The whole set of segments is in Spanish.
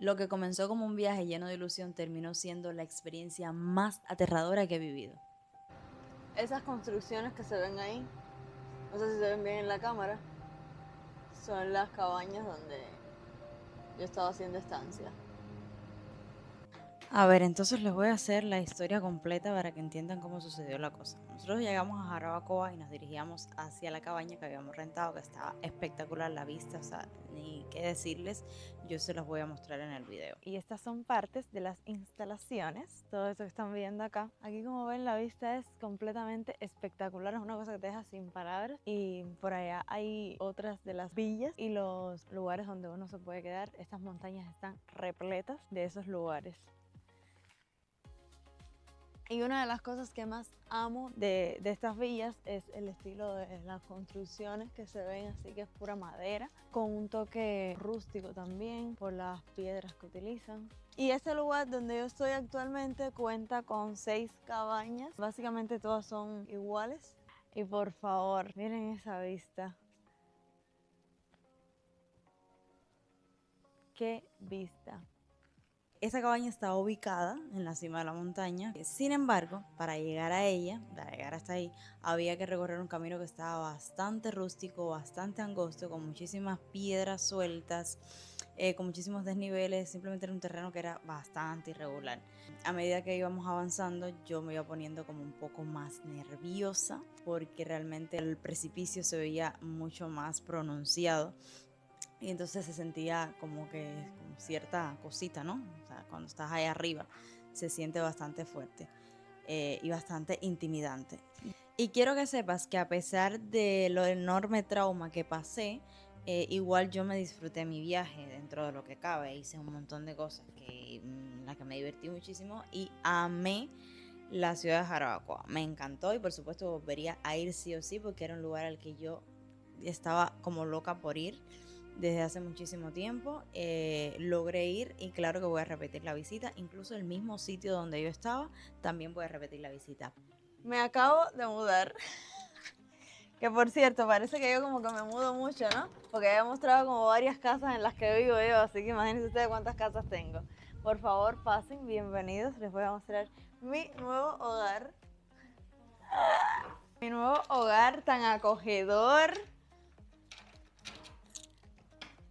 Lo que comenzó como un viaje lleno de ilusión terminó siendo la experiencia más aterradora que he vivido. Esas construcciones que se ven ahí, no sé si se ven bien en la cámara, son las cabañas donde yo estaba haciendo estancia. A ver, entonces les voy a hacer la historia completa para que entiendan cómo sucedió la cosa. Nosotros llegamos a Jarabacoa y nos dirigíamos hacia la cabaña que habíamos rentado, que estaba espectacular la vista, o sea, ni qué decirles, yo se los voy a mostrar en el video. Y estas son partes de las instalaciones, todo esto que están viendo acá. Aquí, como ven, la vista es completamente espectacular, es una cosa que te deja sin palabras. Y por allá hay otras de las villas y los lugares donde uno se puede quedar. Estas montañas están repletas de esos lugares. Y una de las cosas que más amo de estas villas es el estilo de las construcciones que se ven, así que es pura madera, con un toque rústico también por las piedras que utilizan. Y este lugar donde yo estoy actualmente cuenta con 6 cabañas, básicamente todas son iguales. Y por favor, miren esa vista. ¡Qué vista! Esa cabaña estaba ubicada en la cima de la montaña. Sin embargo, para llegar a ella, para llegar hasta ahí, había que recorrer un camino que estaba bastante rústico, bastante angosto, con muchísimas piedras sueltas, con muchísimos desniveles. Simplemente era un terreno que era bastante irregular. A medida que íbamos avanzando, yo me iba poniendo como un poco más nerviosa, porque realmente el precipicio se veía mucho más pronunciado. Y entonces se sentía como que como cierta cosita, ¿no? O sea, cuando estás ahí arriba se siente bastante fuerte y bastante intimidante. Y quiero que sepas que a pesar de lo enorme trauma que pasé, igual yo me disfruté mi viaje dentro de lo que cabe. Hice un montón de cosas en las que me divertí muchísimo y amé la ciudad de Jarabacoa. Me encantó y por supuesto volvería a ir sí o sí porque era un lugar al que yo estaba como loca por ir desde hace muchísimo tiempo. Logré ir y claro que voy a repetir la visita. Incluso el mismo sitio donde yo estaba, también voy a repetir la visita. Me acabo de mudar. Que por cierto, parece que yo como que me mudo mucho, ¿no? Porque he mostrado como varias casas en las que vivo yo, así que imagínense ustedes cuántas casas tengo. Por favor, pasen, bienvenidos. Les voy a mostrar mi nuevo hogar. Mi nuevo hogar tan acogedor.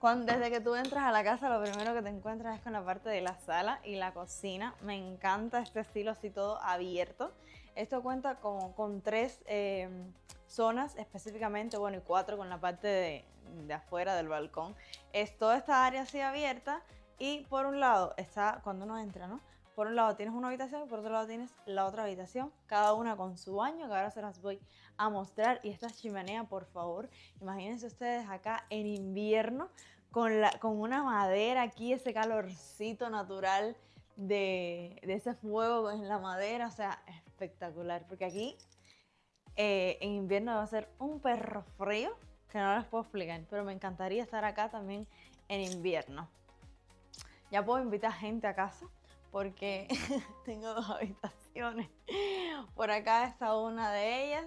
Desde que tú entras a la casa, lo primero que te encuentras es con la parte de la sala y la cocina. Me encanta este estilo así todo abierto. Esto cuenta con 3 zonas específicamente, bueno, y 4 con la parte de afuera del balcón. Es toda esta área así abierta y por un lado está, cuando uno entra, ¿no? Por un lado tienes una habitación y por otro lado tienes la otra habitación, cada una con su baño, que ahora se las voy a mostrar. Y esta chimenea, por favor, imagínense ustedes acá en invierno con una madera aquí, ese calorcito natural de ese fuego en la madera, o sea, espectacular, porque aquí en invierno va a ser un perro frío que no les puedo explicar, pero me encantaría estar acá también en invierno. Ya puedo invitar gente a casa porque tengo 2 habitaciones. Por acá está una de ellas.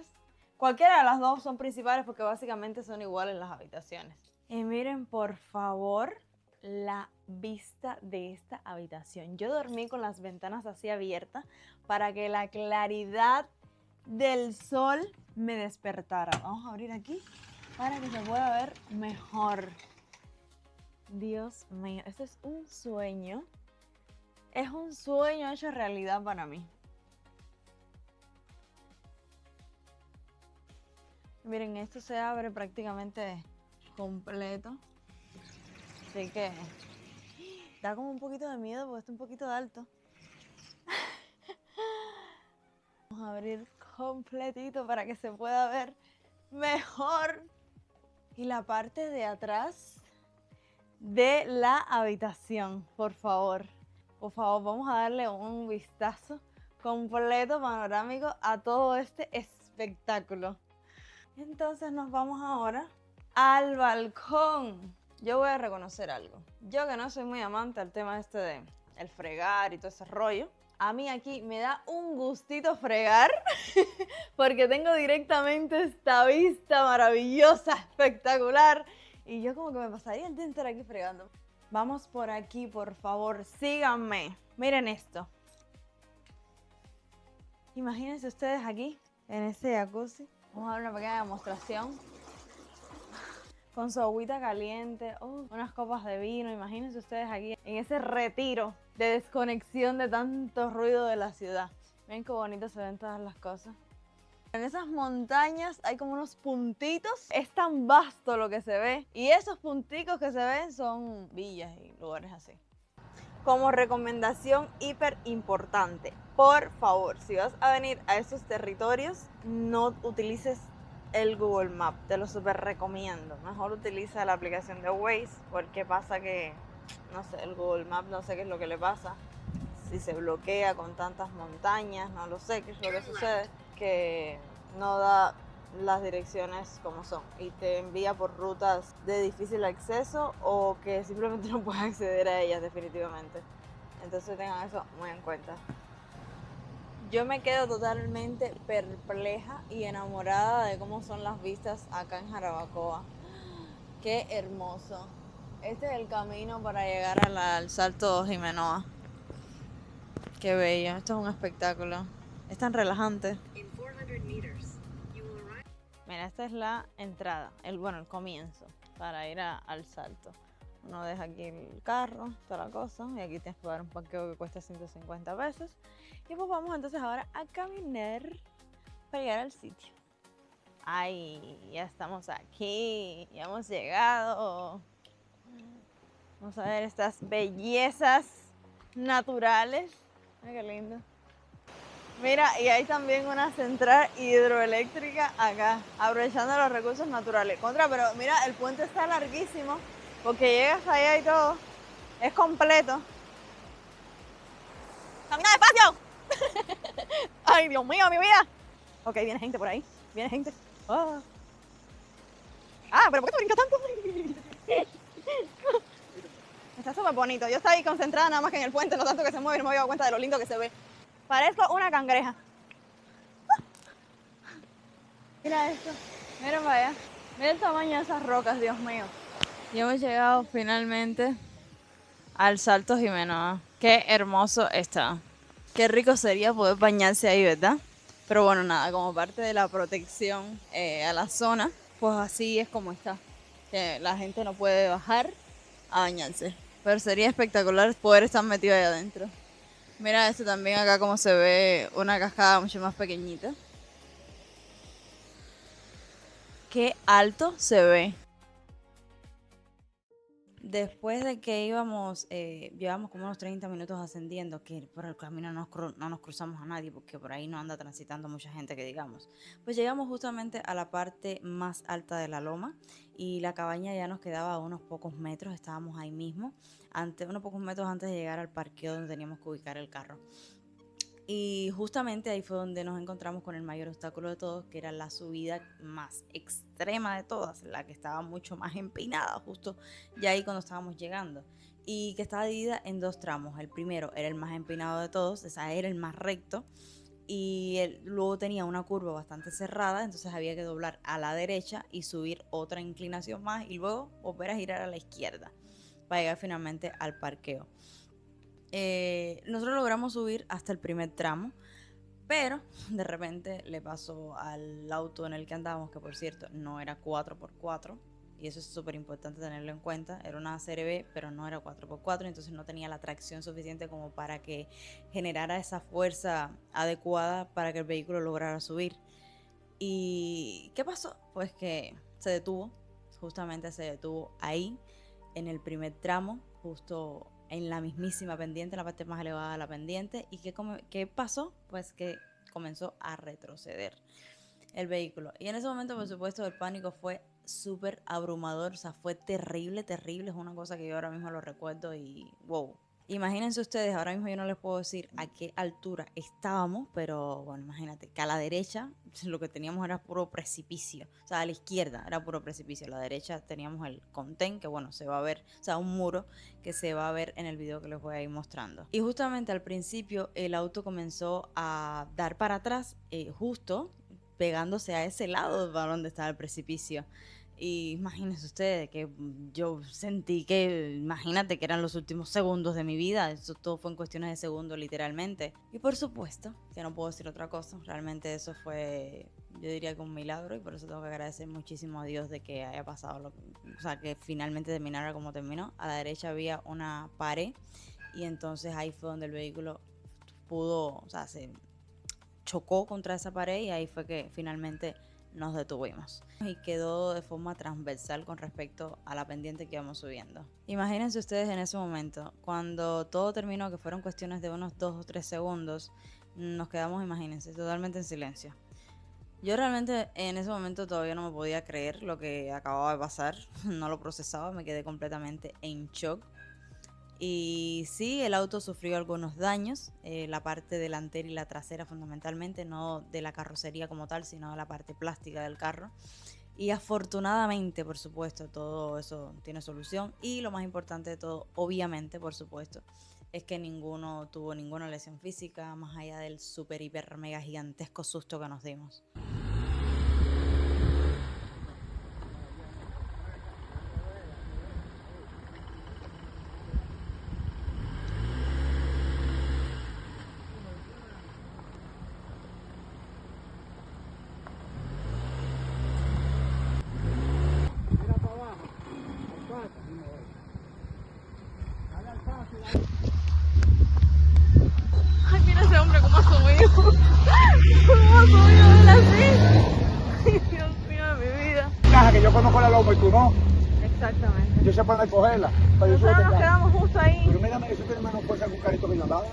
Cualquiera de las 2 son principales porque básicamente son iguales las habitaciones. Y miren, por favor, la vista de esta habitación. Yo dormí con las ventanas así abiertas para que la claridad del sol me despertara. Vamos a abrir aquí para que se pueda ver mejor. Dios mío, este es un sueño. Es un sueño hecho realidad para mí. Miren, esto se abre prácticamente completo. Así que da como un poquito de miedo porque está un poquito de alto. Vamos a abrir completito para que se pueda ver mejor. Y la parte de atrás de la habitación, por favor. Por favor, vamos a darle un vistazo completo, panorámico a todo este espectáculo. Entonces nos vamos ahora al balcón. Yo voy a reconocer algo. Yo que no soy muy amante al tema este de el fregar y todo ese rollo, a mí aquí me da un gustito fregar porque tengo directamente esta vista maravillosa, espectacular. Y yo como que me pasaría el día entero aquí fregando. Vamos por aquí, por favor, síganme. Miren esto. Imagínense ustedes aquí, en este jacuzzi. Vamos a dar una pequeña demostración. Con su agüita caliente, unas copas de vino. Imagínense ustedes aquí, en ese retiro de desconexión de tanto ruido de la ciudad. Miren qué bonito se ven todas las cosas. En esas montañas hay como unos puntitos. Es tan vasto lo que se ve. Y esos punticos que se ven son villas y lugares así. Como recomendación hiper importante, por favor, si vas a venir a esos territorios, no utilices el Google Map. Te lo súper recomiendo. Mejor utiliza la aplicación de Waze, porque pasa que, no sé, el Google Map no sé qué es lo que le pasa. Si se bloquea con tantas montañas, no lo sé qué es lo que sucede, que no da las direcciones como son y te envía por rutas de difícil acceso o que simplemente no puedes acceder a ellas definitivamente. Entonces tengan eso muy en cuenta. Yo me quedo totalmente perpleja y enamorada de cómo son las vistas acá en Jarabacoa. ¡Qué hermoso! Este es el camino para llegar al Salto Jimenoa. ¡Qué bello! Esto es un espectáculo. Es tan relajante. Mira, esta es la entrada, el comienzo para ir al salto. Uno deja aquí el carro, toda la cosa, y aquí tienes que pagar un parqueo que cuesta 150 pesos. Y pues vamos entonces ahora a caminar para llegar al sitio. ¡Ay! Ya estamos aquí, ya hemos llegado. Vamos a ver estas bellezas naturales. Ay, qué lindo. Mira, y hay también una central hidroeléctrica acá, aprovechando los recursos naturales. Pero mira, el puente está larguísimo, porque llegas allá y todo, es completo. ¡Camina despacio! ¡Ay, Dios mío, mi vida! Ok, viene gente por ahí, viene gente. Oh. ¿Pero por qué tú brincas tanto? Está súper bonito. Yo estoy concentrada nada más que en el puente, no tanto que se mueve, no me había dado cuenta de lo lindo que se ve. Parezco una cangreja. Mira esto, mira para allá. Mira el tamaño de esas rocas, Dios mío. Y hemos llegado finalmente al Salto Jimenoa. Qué hermoso está. Qué rico sería poder bañarse ahí, ¿verdad? Pero bueno, nada, como parte de la protección a la zona, pues así es como está. Que la gente no puede bajar a bañarse. Pero sería espectacular poder estar metido ahí adentro. Mira esto también acá como se ve una cascada mucho más pequeñita. Qué alto se ve. Después de que llevamos como unos 30 minutos ascendiendo, que por el camino no nos cruzamos a nadie, porque por ahí no anda transitando mucha gente que digamos. Pues llegamos justamente a la parte más alta de la loma y la cabaña ya nos quedaba a unos pocos metros, estábamos ahí mismo, unos pocos metros antes de llegar al parqueo donde teníamos que ubicar el carro. Y justamente ahí fue donde nos encontramos con el mayor obstáculo de todos, que era la subida más extrema de todas, la que estaba mucho más empinada, justo ya ahí cuando estábamos llegando. Y que estaba dividida en dos tramos. El primero era el más empinado de todos, era el más recto. Y luego tenía una curva bastante cerrada, entonces había que doblar a la derecha y subir otra inclinación más y luego volver a girar a la izquierda para llegar finalmente al parqueo. Nosotros logramos subir hasta el primer tramo, pero de repente le pasó al auto en el que andábamos, que por cierto no era 4x4, y eso es súper importante tenerlo en cuenta. Era una CRB, pero no era 4x4, entonces no tenía la tracción suficiente como para que generara esa fuerza adecuada para que el vehículo lograra subir. ¿Y qué pasó? Pues que justamente se detuvo ahí, en el primer tramo, justo en la mismísima pendiente, en la parte más elevada de la pendiente. ¿Y qué pasó? Pues que comenzó a retroceder el vehículo. Y en ese momento, por supuesto, el pánico fue súper abrumador, o sea, fue terrible, terrible. Es una cosa que yo ahora mismo lo recuerdo y wow. Imagínense ustedes, ahora mismo yo no les puedo decir a qué altura estábamos, pero bueno, imagínate que a la derecha lo que teníamos era puro precipicio, o sea, a la izquierda era puro precipicio, a la derecha teníamos el contén, que bueno, se va a ver, o sea, un muro que se va a ver en el video que les voy a ir mostrando. Y justamente al principio el auto comenzó a dar para atrás, justo pegándose a ese lado donde estaba el precipicio. Y imagínense ustedes que yo sentí que, imagínate que eran los últimos segundos de mi vida, eso todo fue en cuestiones de segundos literalmente. Y por supuesto, que no puedo decir otra cosa, realmente eso fue, yo diría que un milagro, y por eso tengo que agradecer muchísimo a Dios de que haya pasado, o sea, que finalmente terminara como terminó. A la derecha había una pared y entonces ahí fue donde el vehículo pudo, o sea, se chocó contra esa pared y ahí fue que finalmente nos detuvimos y quedó de forma transversal con respecto a la pendiente que íbamos subiendo. Imagínense ustedes en ese momento, cuando todo terminó, que fueron cuestiones de unos 2 o 3 segundos, nos quedamos, imagínense, totalmente en silencio. Yo realmente en ese momento todavía no me podía creer lo que acababa de pasar, no lo procesaba, me quedé completamente en shock. Y sí, el auto sufrió algunos daños, la parte delantera y la trasera fundamentalmente, no de la carrocería como tal, sino de la parte plástica del carro. Y afortunadamente, por supuesto, todo eso tiene solución. Y lo más importante de todo, obviamente, por supuesto, es que ninguno tuvo ninguna lesión física, más allá del super, hiper, mega gigantesco susto que nos dimos. Ay, mira ese hombre cómo ha subido. ¿Cómo ha subido él así? Ay, Dios mío de mi vida. Caja que yo conozco la loma y tú no. Exactamente. Yo sé para dónde cogerla. Pero yo Nosotros nos quedamos justo ahí. Pero mírame, eso tiene menos fuerza que un carrito que yo andaba.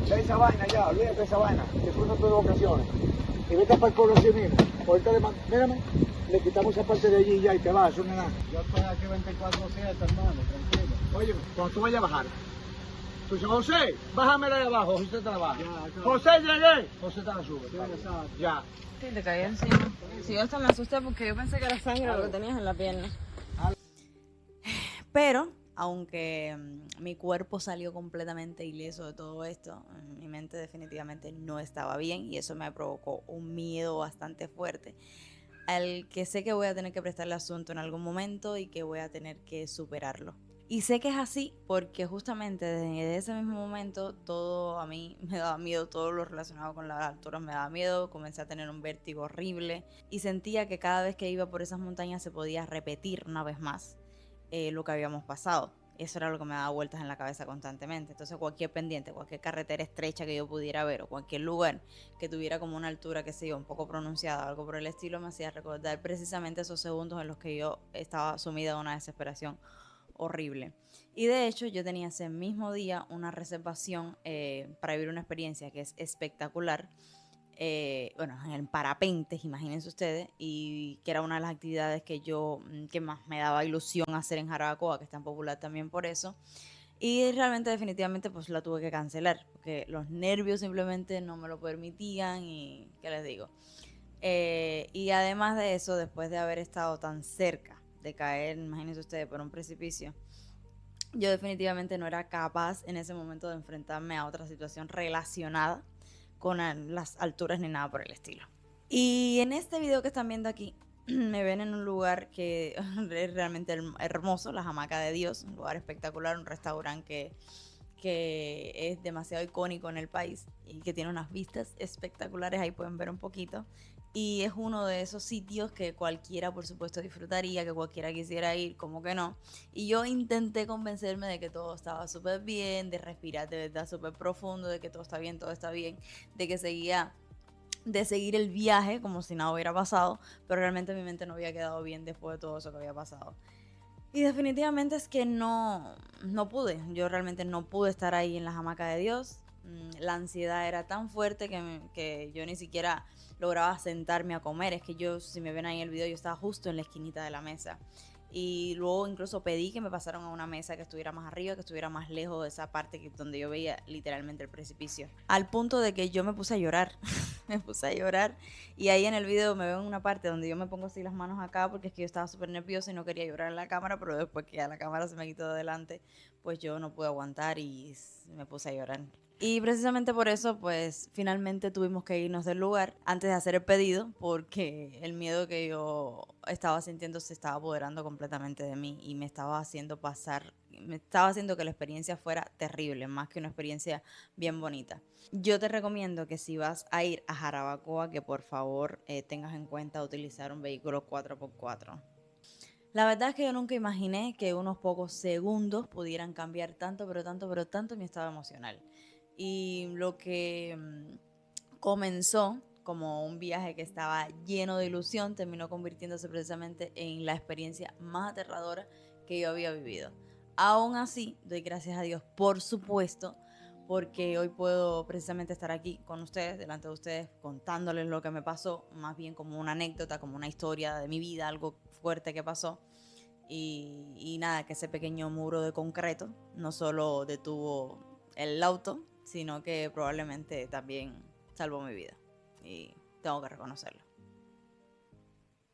Ve esa vaina ya, olvídate de esa vaina. Después no tuve vacaciones. Y vete para el pueblo así mismo. Ahorita mírame, le quitamos esa parte de allí ya y te vas, eso no es nada. Yo estoy aquí 24/7, hermano, tranquilo. Oye, cuando tú vayas a bajar, tú dices, José, bájamela de abajo, José te la baja. José, llegué. José te la sube. Ya. Sí, te caí encima. Sí, yo hasta me asusté porque yo pensé que era sangre lo que tenías en la pierna. Pero, aunque mi cuerpo salió completamente ileso de todo esto, mi mente definitivamente no estaba bien y eso me provocó un miedo bastante fuerte, al que sé que voy a tener que prestarle asunto en algún momento y que voy a tener que superarlo. Y sé que es así porque justamente desde ese mismo momento todo a mí me daba miedo, todo lo relacionado con las alturas me daba miedo, comencé a tener un vértigo horrible y sentía que cada vez que iba por esas montañas se podía repetir una vez más lo que habíamos pasado. Eso era lo que me daba vueltas en la cabeza constantemente. Entonces cualquier pendiente, cualquier carretera estrecha que yo pudiera ver o cualquier lugar que tuviera como una altura, que sé yo, un poco pronunciada o algo por el estilo, me hacía recordar precisamente esos segundos en los que yo estaba sumida en una desesperación horrible. Y de hecho yo tenía ese mismo día una reservación para vivir una experiencia que es espectacular. Bueno, en el parapentes, imagínense ustedes, y que era una de las actividades que más me daba ilusión hacer en Jarabacoa, que es tan popular también por eso. Y realmente, definitivamente, pues la tuve que cancelar, porque los nervios simplemente no me lo permitían y, ¿qué les digo? Y además de eso, después de haber estado tan cerca de caer, imagínense ustedes, por un precipicio, yo definitivamente no era capaz en ese momento de enfrentarme a otra situación relacionada con las alturas ni nada por el estilo. Y en este video que están viendo aquí, me ven en un lugar que es realmente hermoso, la Hamaca de Dios, un lugar espectacular, un restaurante que es demasiado icónico en el país y que tiene unas vistas espectaculares, ahí pueden ver un poquito. Y es uno de esos sitios que cualquiera, por supuesto, disfrutaría, que cualquiera quisiera ir, como que no. Y yo intenté convencerme de que todo estaba súper bien, de respirar de verdad súper profundo, de que todo está bien, de que de seguir el viaje como si nada hubiera pasado, pero realmente mi mente no había quedado bien después de todo eso que había pasado. Y definitivamente es que no pude, yo realmente no pude estar ahí en la hamaca de Dios. La ansiedad era tan fuerte que yo ni siquiera lograba sentarme a comer. Es que yo, si me ven ahí en el video, yo estaba justo en la esquinita de la mesa. Y luego incluso pedí que me pasaran a una mesa que estuviera más arriba, que estuviera más lejos de esa parte donde yo veía literalmente el precipicio. Al punto de que yo me puse a llorar. Me puse a llorar. Y ahí en el video me veo en una parte donde yo me pongo así las manos acá porque es que yo estaba súper nerviosa y no quería llorar en la cámara, pero después que ya la cámara se me quitó de delante, pues yo no pude aguantar y me puse a llorar. Y precisamente por eso, pues finalmente tuvimos que irnos del lugar antes de hacer el pedido, porque el miedo que yo estaba sintiendo se estaba apoderando completamente de mí y me estaba haciendo que la experiencia fuera terrible, más que una experiencia bien bonita. Yo te recomiendo que si vas a ir a Jarabacoa, que por favor tengas en cuenta utilizar un vehículo 4x4. La verdad es que yo nunca imaginé que unos pocos segundos pudieran cambiar tanto, pero tanto mi estado emocional. Y lo que comenzó como un viaje que estaba lleno de ilusión terminó convirtiéndose precisamente en la experiencia más aterradora que yo había vivido. Aún así, doy gracias a Dios, por supuesto, porque hoy puedo precisamente estar aquí con ustedes, delante de ustedes, contándoles lo que me pasó, más bien como una anécdota, como una historia de mi vida, algo fuerte que pasó. Y nada, que ese pequeño muro de concreto no solo detuvo el auto, sino que probablemente también salvó mi vida. Y tengo que reconocerlo.